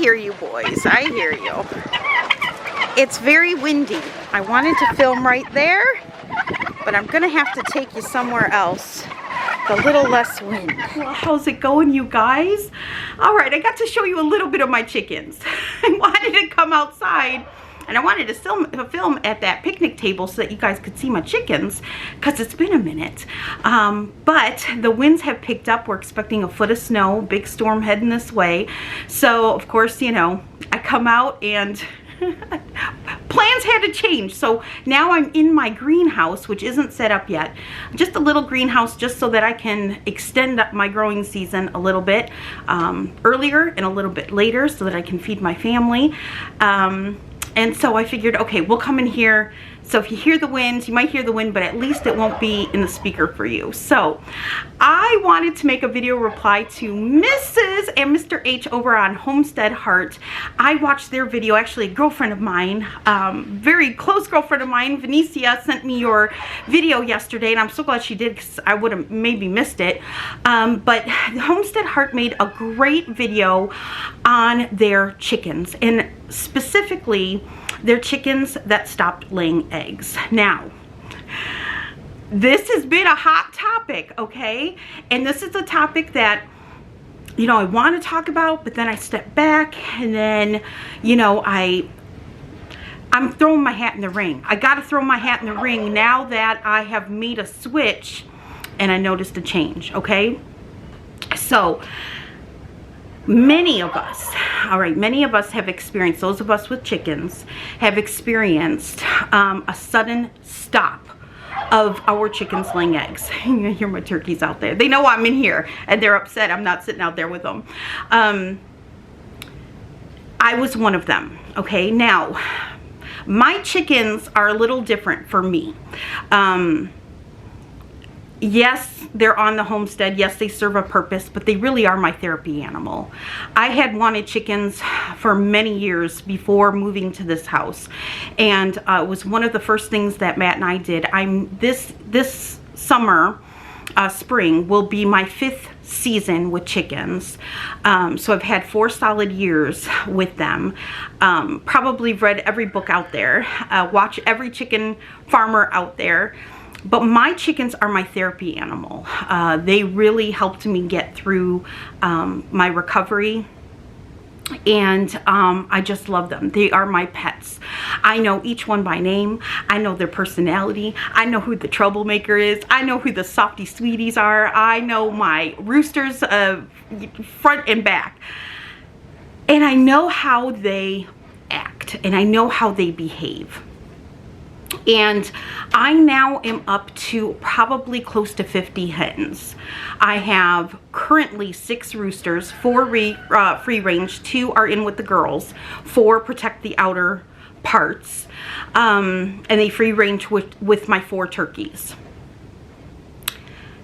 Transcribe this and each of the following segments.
hear you boys, I hear you. It's very windy. I wanted to film right there, but I'm gonna have to take you somewhere else. A little less wind. Well, how's it going, you guys? All right, I got to show you a little bit of my chickens. I wanted to come outside and I wanted to film at that picnic table so that you guys could see my chickens because it's been a minute. But the winds have picked up. We're expecting a foot of snow, big storm heading this way. So, of course, you know, I come out and plans had to change. So now I'm in my greenhouse, which isn't set up yet. Just a little greenhouse just so that I can extend up my growing season a little bit earlier and a little bit later so that I can feed my family. And so I figured, okay, we'll come in here. So if you hear the wind, you might hear the wind, but at least it won't be in the speaker for you. So I wanted to make a video reply to Mrs. and Mr. H over on Homestead Heart. I watched their video, actually a girlfriend of mine, very close girlfriend of mine, Venetia, sent me your video yesterday, and I'm so glad she did because I would have maybe missed it. But Homestead Heart made a great video on their chickens, and specifically their chickens that stopped laying eggs. Now, this has been a hot topic, okay? And this is a topic that, you know, I want to talk about, but then I step back and then, you know, I'm throwing my hat in the ring. I got to throw my hat in the ring now that I have made a switch and I noticed a change, okay? So, many of us, all right, many of us have experienced, those of us with chickens, have experienced a sudden stop of our chickens laying eggs. You hear my turkeys out there. They know I'm in here and they're upset I'm not sitting out there with them. I was one of them, okay? Now, my chickens are a little different for me. Yes, they're on the homestead. Yes, they serve a purpose, but they really are my therapy animal. I had wanted chickens for many years before moving to this house, and it was one of the first things that Matt and I did. This summer, spring, will be my 5th season with chickens. So I've had 4 solid years with them. Probably read every book out there, watch every chicken farmer out there. But my chickens are my therapy animal. They really helped me get through my recovery, and I just love them. They are my pets. I know each one by name. I know their personality. I know who the troublemaker is. I know who the softy sweeties are. I know my roosters front and back. And I know how they act, and I know how they behave. And I now am up to probably close to 50 hens. I have currently 6 roosters, 4 free range, 2 are in with the girls, 4 protect the outer parts, and they free range with my 4 turkeys.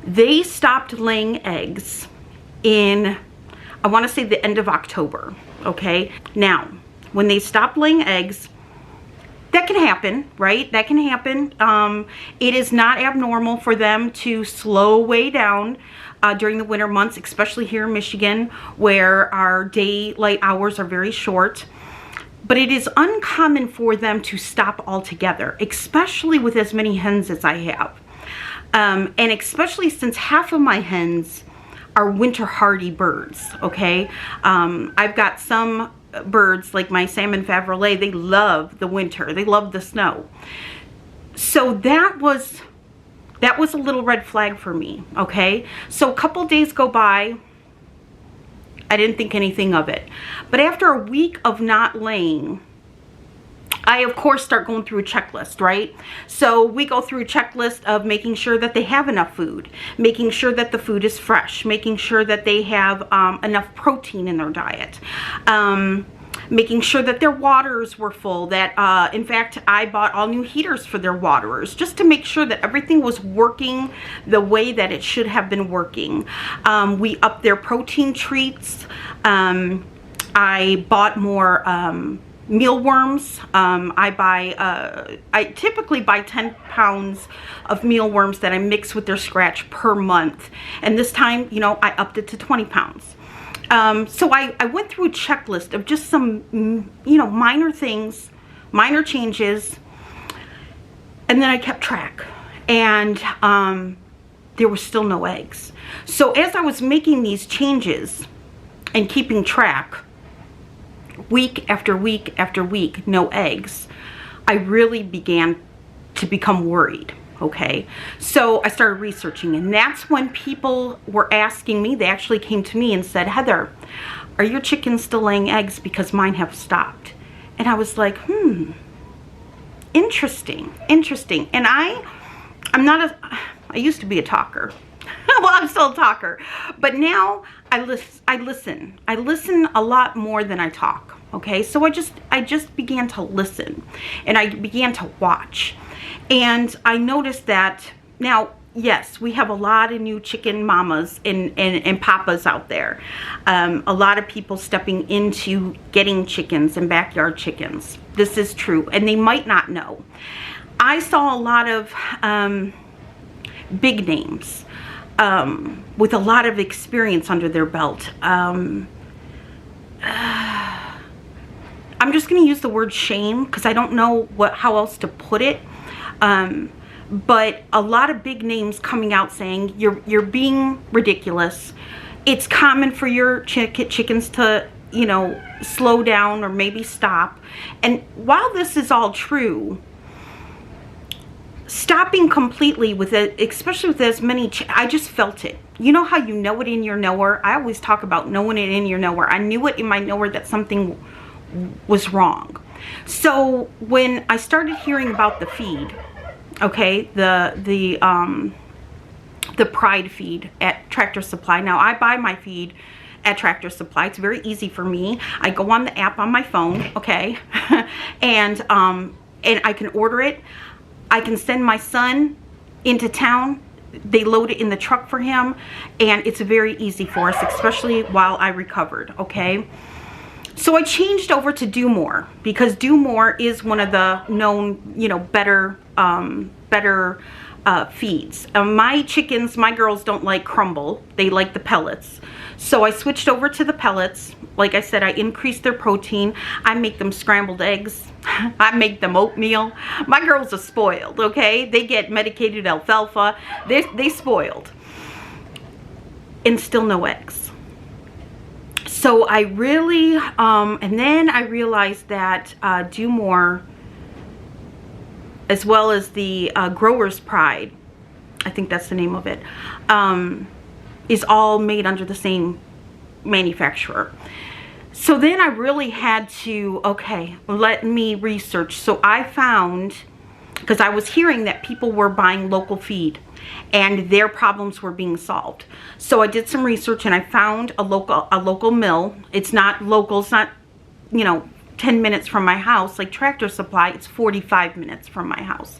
They stopped laying eggs in, I want to say, the end of October, okay? Now, when they stopped laying eggs, that can happen, right? That can happen. It is not abnormal for them to slow way down during the winter months, especially here in Michigan, where our daylight hours are very short. But it is uncommon for them to stop altogether, especially with as many hens as I have. And especially since half of my hens are winter hardy birds, okay? I've got some birds like my salmon favrelais. They love the winter. They love the snow. So that was a little red flag for me, okay? So a couple days go by. I didn't think anything of it. But after a week of not laying, I of course start going through a checklist, right? So we go through a checklist of making sure that they have enough food, making sure that the food is fresh, making sure that they have enough protein in their diet, making sure that their waters were full, that in fact I bought all new heaters for their waterers just to make sure that everything was working the way that it should have been working. We upped their protein treats. I bought more mealworms. I typically buy 10 pounds of mealworms that I mix with their scratch per month, and this time, you know, I upped it to 20 pounds. So I went through a checklist of just some, you know, minor things, minor changes, and then I kept track, and there were still no eggs. So as I was making these changes and keeping track, week after week after week, no eggs, I really began to become worried. Okay, so I started researching, and that's when people were asking me. They actually came to me and said, Heather, are your chickens still laying eggs, because mine have stopped? And I was like, interesting. And I used to be a talker. Well, I'm still a talker, but now I listen a lot more than I talk. Okay, so I just began to listen, and I began to watch, and I noticed that now, yes, we have a lot of new chicken mamas and papas out there. A lot of people stepping into getting chickens and backyard chickens. This is true, and they might not know. I saw a lot of big names with a lot of experience under their belt. I'm just going to use the word shame, because I don't know how else to put it. But a lot of big names coming out saying you're being ridiculous. It's common for your chickens to, you know, slow down or maybe stop. And while this is all true, stopping completely with it, especially with as many, I just felt it. You know how you know it in your knower? I always talk about knowing it in your knower. I knew it in my knower that something was wrong. So when I started hearing about the feed, okay, the Pride feed at Tractor Supply. Now I buy my feed at Tractor Supply. It's very easy for me. I go on the app on my phone, okay, and I can order it. I can send my son into town. They load it in the truck for him, and it's very easy for us, especially while I recovered, okay? So I changed over to Do More, because Do More is one of the known, you know, better feeds. My chickens, my girls don't like crumble. They like the pellets. So I switched over to the pellets. Like I said, I increased their protein. I make them scrambled eggs. I make them oatmeal. My girls are spoiled, okay? They get medicated alfalfa. They spoiled. And still no eggs. So I really, and then I realized that Do More, as well as the Growers Pride, I think that's the name of it, is all made under the same manufacturer. So then I really had to, okay, let me research. So I found, because I was hearing that people were buying local feed and their problems were being solved. So I did some research, and I found a local mill. It's not local, it's not, you know, 10 minutes from my house like Tractor Supply. It's 45 minutes from my house.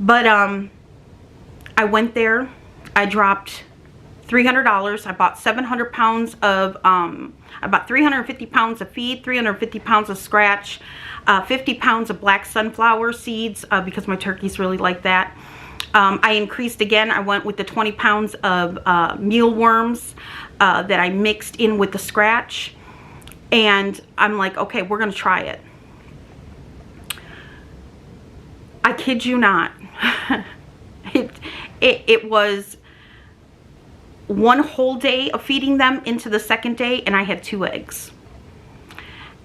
But I went there. I dropped $300. I bought 700 pounds of about 350 pounds of feed, 350 pounds of scratch, 50 pounds of black sunflower seeds, because my turkeys really like that. I increased again. I went with the 20 pounds of mealworms that I mixed in with the scratch. And I'm like, okay, we're going to try it. I kid you not. It was one whole day of feeding them into the second day, and I had 2 eggs.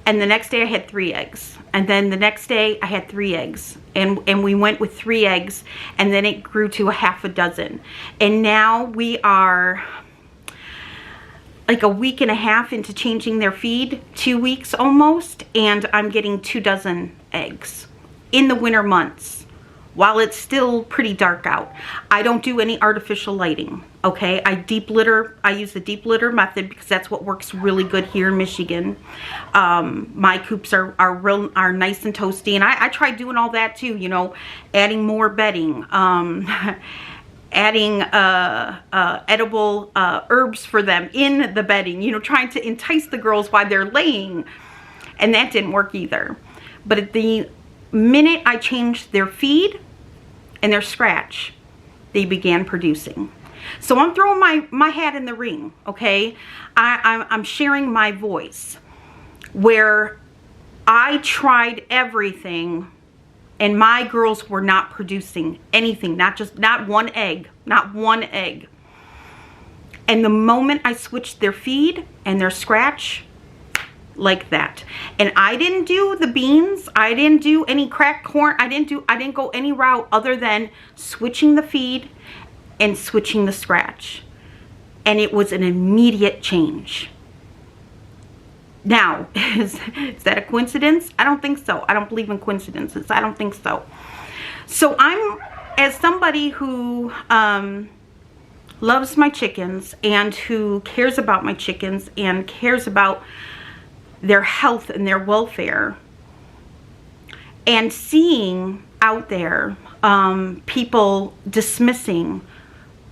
And the next day I had 3 eggs. And then the next day I had 3 eggs. And we went with 3 eggs, and then it grew to a half a dozen. And now we are like a week and a half into changing their feed, 2 weeks almost, and I'm getting 2 dozen eggs in the winter months while it's still pretty dark out. I don't do any artificial lighting, okay? I deep litter. I use the deep litter method because that's what works really good here in Michigan. My coops are nice and toasty, and I try doing all that too, you know, adding more bedding, adding edible herbs for them in the bedding, you know, trying to entice the girls while they're laying, and that didn't work either. But at the minute I changed their feed and their scratch, they began producing. So I'm throwing my hat in the ring, okay? I'm sharing my voice where I tried everything and my girls were not producing anything, not one egg, not one egg. And the moment I switched their feed and their scratch, like that. And I didn't do the beans, I didn't do any cracked corn, I didn't go any route other than switching the feed and switching the scratch. And it was an immediate change. Now, is that a coincidence? I don't think so. I don't believe in coincidences. I don't think so. So I'm, as somebody who loves my chickens and who cares about my chickens and cares about their health and their welfare, and seeing out there people dismissing,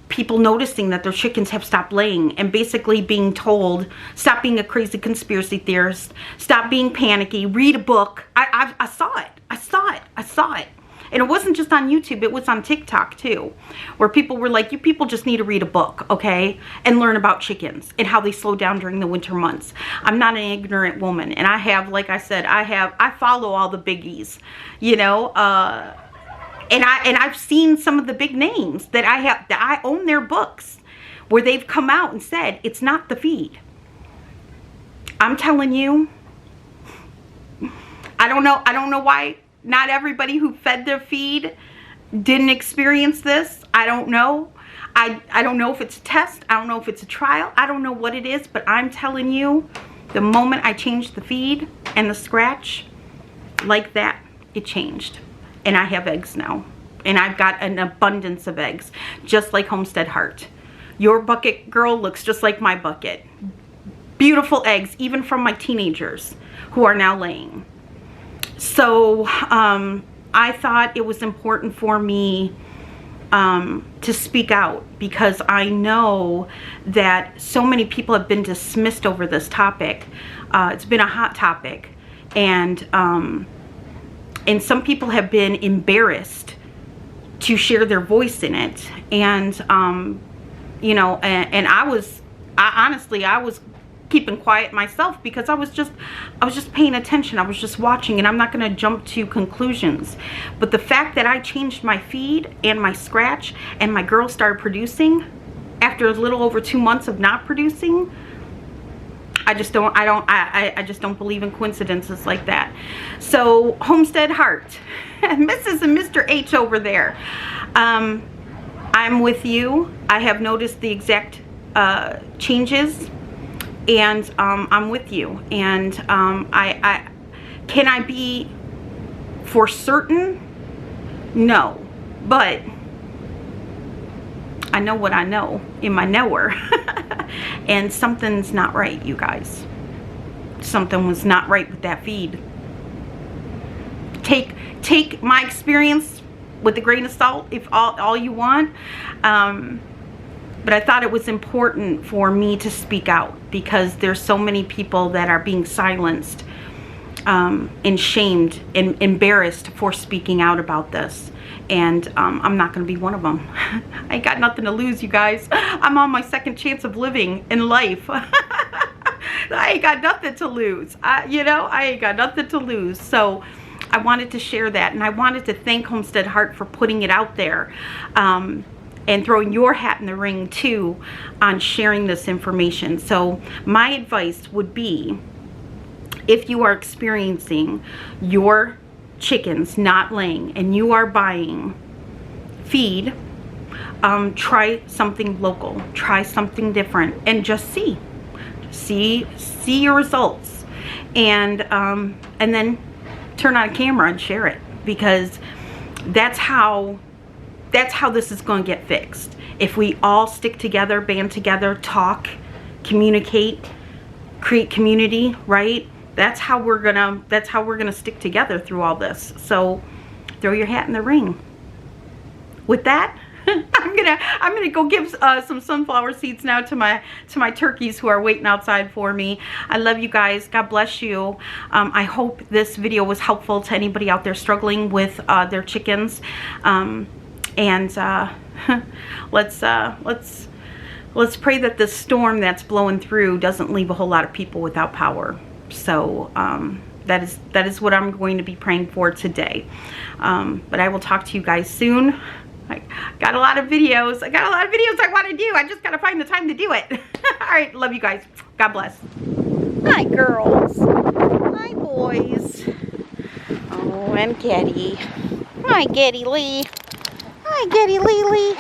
people noticing that their chickens have stopped laying and basically being told, stop being a crazy conspiracy theorist, stop being panicky, read a book. I saw it. And it wasn't just on YouTube, it was on TikTok too, where people were like, you people just need to read a book, okay? And learn about chickens and how they slow down during the winter months. I'm not an ignorant woman. And I have, like I said, I follow all the biggies, you know, and I've seen some of the big names that I own their books where they've come out and said, it's not the feed. I'm telling you, I don't know why not everybody who fed their feed didn't experience this. I don't know. I don't know if it's a test. I don't know if it's a trial. I don't know what it is, but I'm telling you, the moment I changed the feed and the scratch, like that, it changed. And I have eggs now. And I've got an abundance of eggs, just like Homestead Heart. Your bucket, girl, looks just like my bucket. Beautiful eggs, even from my teenagers who are now laying. So I thought it was important for me to speak out, because I know that so many people have been dismissed over this topic. It's been a hot topic, and some people have been embarrassed to share their voice in it. And you know, and I honestly was keeping quiet myself, because I was just paying attention. I was just watching, and I'm not going to jump to conclusions. But the fact that I changed my feed and my scratch and my girls started producing after a little over 2 months of not producing, I just don't believe in coincidences like that. So Homestead Heart, Mrs. and Mr. H over there, I'm with you. I have noticed the exact changes. And I'm with you. And can I be for certain? No, but I know what I know in my knower. And something's not right, you guys. Something was not right with that feed. Take my experience with a grain of salt, if all you want. But I thought it was important for me to speak out, because there's so many people that are being silenced and shamed and embarrassed for speaking out about this. And I'm not going to be one of them. I ain't got nothing to lose, you guys. I'm on my second chance of living in life. I ain't got nothing to lose. You know, I ain't got nothing to lose. So I wanted to share that. And I wanted to thank Homestead Heart for putting it out there. And throwing your hat in the ring too on sharing this information. So my advice would be, if you are experiencing your chickens not laying and you are buying feed, try something local, try something different, and just see your results, and then turn on a camera and share it, because that's how this is going to get fixed. If we all stick together, band together, talk, communicate, create community, right? That's how we're gonna stick together through all this. So throw your hat in the ring. With that, I'm gonna go give some sunflower seeds now to my turkeys who are waiting outside for me. I love you guys. God bless you. I hope this video was helpful to anybody out there struggling with their chickens. And let's pray that this storm that's blowing through doesn't leave a whole lot of people without power. So that is what I'm going to be praying for today. But I will talk to you guys soon. I got a lot of videos. I want to do. I just got to find the time to do it. All right. Love you guys. God bless. Hi, girls. Hi, boys. Oh, and Getty. Hi, Getty Lee. Hi, Getty Lee Lee.